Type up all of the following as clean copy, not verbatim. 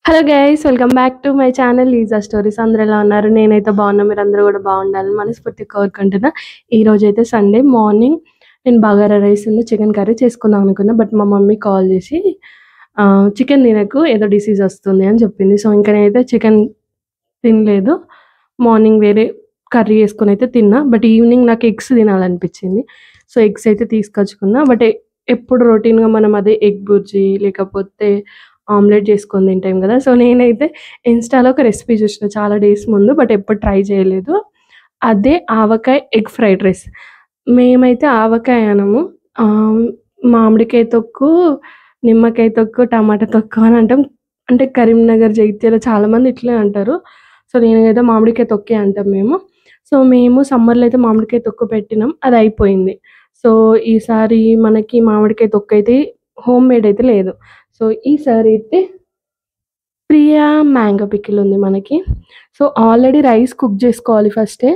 Hello guys, welcome back to my channel లీజా stories. అందరూ ఎలా ఉన్నారు? నేనైతే బాగున్నా, మీరు అందరూ కూడా బాగుండాలని మనస్ఫూర్తిగా కోరుకుంటున్నా. ఈ రోజు అయితే సండే మార్నింగ్ నేను బగారా రైస్ చికెన్ కర్రీ చేసుకుందాం అనుకున్నా. బట్ మా మమ్మీ కాల్ చేసి చికెన్ తినకు, ఏదో డిసీజ్ వస్తుంది అని చెప్పింది. సో ఇంకా నేనైతే చికెన్ తినలేదు. మార్నింగ్ వేరే కర్రీ వేసుకొని అయితే తిన్నా. బట్ ఈవినింగ్ నాకు ఎగ్స్ తినాలనిపించింది. సో ఎగ్స్ అయితే తీసుకొచ్చుకున్నా. బట్ ఎప్పుడు రొటీన్గా మనం అదే ఎగ్ బుర్జీ లేకపోతే ఆమ్లెట్ చేసుకొని తింటాం కదా. సో నేనైతే ఇన్స్టాలో ఒక రెసిపీ చూసిన చాలా డేస్ ముందు, బట్ ఎప్పుడు ట్రై చేయలేదు. అదే ఆవకాయ ఎగ్ ఫ్రైడ్ రైస్. మేమైతే ఆవకాయ అనము, మామిడికాయ తొక్కు, నిమ్మకాయ తొక్కు, టమాటా తొక్కు అని అంటాం. అంటే కరీంనగర్, జగిత్యాల చాలామంది ఇట్లే అంటారు. సో నేనైతే మామిడికాయ తొక్కే అంటాం మేము. సో మేము సమ్మర్లో అయితే మామిడికాయ తొక్కు పెట్టినాం, అది అయిపోయింది. సో ఈసారి మనకి మామిడికాయ తొక్కు అయితే హోమ్ మేడ్ అయితే లేదు. సో ఈసారి అయితే ప్రియా మ్యాంగో పికిల్ ఉంది మనకి. సో ఆల్రెడీ రైస్ కుక్ చేసుకోవాలి. ఫస్టే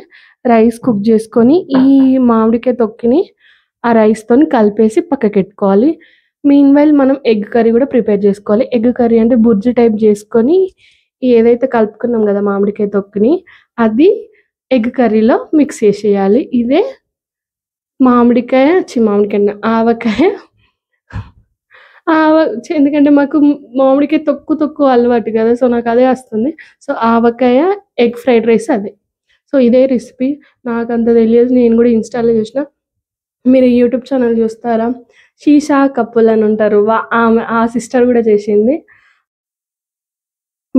రైస్ కుక్ చేసుకొని ఈ మామిడికాయ తొక్కిని ఆ రైస్తోని కలిపేసి పక్కకి పెట్టుకోవాలి. మీన్ వైల్ మనం ఎగ్ కర్రీ కూడా ప్రిపేర్ చేసుకోవాలి. ఎగ్ కర్రీ అంటే బుర్జీ టైప్ చేసుకొని ఏదైతే కలుపుకున్నాం కదా మామిడికాయ తొక్కిని, అది ఎగ్ కర్రీలో మిక్స్ చేసేయాలి. ఇదే మామిడికాయ ఆవకాయ ఎందుకంటే మాకు మామిడికాయ తొక్కు అలవాటు కదా. సో నాకు అదే వస్తుంది. సో ఆవకాయ ఎగ్ ఫ్రైడ్ రైస్ అదే. సో ఇదే రెసిపీ. నాకు అంత తెలియదు, నేను కూడా ఇన్స్టాలో చూసిన. మీరు యూట్యూబ్ ఛానల్ చూస్తారా? షీషా కపుల్ అని ఉంటారు, ఆమె ఆ సిస్టర్ కూడా చేసింది.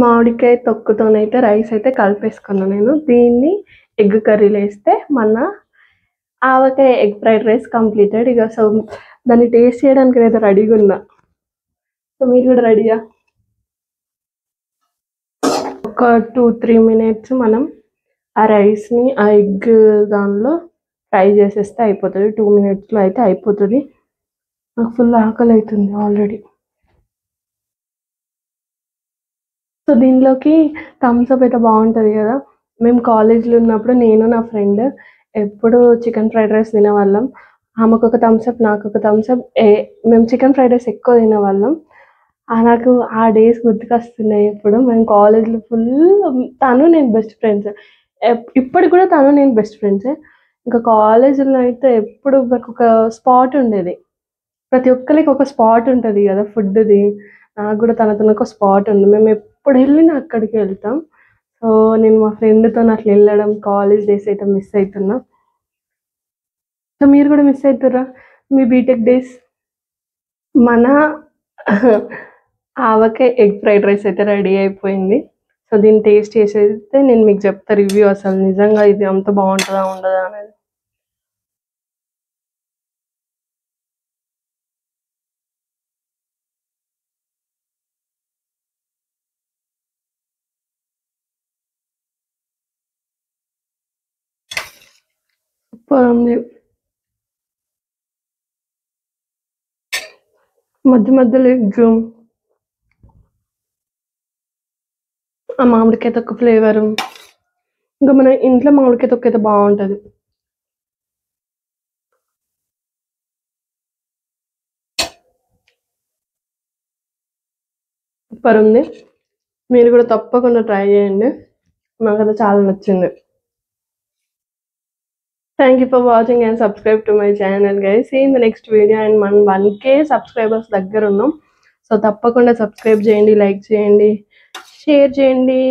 మామిడికాయ తొక్కుతోనైతే రైస్ అయితే కలిపేసుకున్నాను నేను. దీన్ని ఎగ్ కర్రీలో వేస్తే మన ఆవకాయ ఎగ్ ఫ్రైడ్ రైస్ కంప్లీటెడ్. ఇక సో దాన్ని టేస్ట్ చేయడానికి నేను రెడీగా ఉన్నా. సో మీరు కూడా రెడీయా? ఒక 2-3 మినిట్స్ మనం ఆ రైస్ని ఆ ఎగ్ దానిలో ఫ్రై చేసేస్తే అయిపోతుంది. 2 మినిట్స్లో అయితే అయిపోతుంది. నాకు ఫుల్ ఆకలి అవుతుంది ఆల్రెడీ. సో దీనిలోకి థమ్స్అప్ అయితే బాగుంటుంది కదా. మేము కాలేజ్లో ఉన్నప్పుడు నేను నా ఫ్రెండ్ ఎప్పుడు చికెన్ ఫ్రైడ్ రైస్ తినేవాళ్ళం. ఆమెకు ఒక థమ్స్అప్, నాకు ఒక థమ్స్అప్. మేము చికెన్ ఫ్రైడ్ రైస్ ఎక్కువ తినేవాళ్ళం. నాకు ఆ డేస్ గుర్తుకొస్తున్నాయి ఇప్పుడు. మేము కాలేజ్లో ఫుల్ తను నేను బెస్ట్ ఫ్రెండ్స్. ఇప్పటికి కూడా తను నేను బెస్ట్ ఫ్రెండ్సే. ఇంకా కాలేజీలో అయితే ఎప్పుడు మాకు ఒక స్పాట్ ఉండేది. ప్రతి ఒక్కరికి ఒక స్పాట్ ఉంటుంది కదా ఫుడ్ది. నాకు కూడా తనతో ఒక స్పాట్ ఉంది. మేము ఎప్పుడు వెళ్ళినా అక్కడికి వెళ్తాం. సో నేను మా ఫ్రెండ్తో అట్లా వెళ్ళడం కాలేజ్ డేస్ అయితే మిస్ అవుతున్నా. సో మీరు కూడా మిస్ అవుతారా మీ బీటెక్ డేస్? మన ఆవకాయ ఎగ్ ఫ్రైడ్ రైస్ అయితే రెడీ అయిపోయింది. సో దీన్ని టేస్ట్ చేసేస్తే నేను మీకు చెప్తా రివ్యూ, అసలు నిజంగా ఇది అంత బాగుంటుందా ఉండదా అనేది. సూపర్ ఉంది. మధ్య మధ్యలో ఎగ్, ఆ మామిడికాయ తొక్క ఫ్లేవరు, ఇంకా మన ఇంట్లో మామిడికాయ తొక్క అయితే బాగుంటుంది. సూపర్ ఉంది. మీరు కూడా తప్పకుండా ట్రై చేయండి. నాకైతే చాలా నచ్చింది. Thank you for watching and subscribe to my channel guys. See in the next video. And మనం 1K సబ్స్క్రైబర్స్ దగ్గర ఉన్నాం. సో తప్పకుండా సబ్స్క్రైబ్ చేయండి, లైక్ చేయండి, షేర్ చేయండి.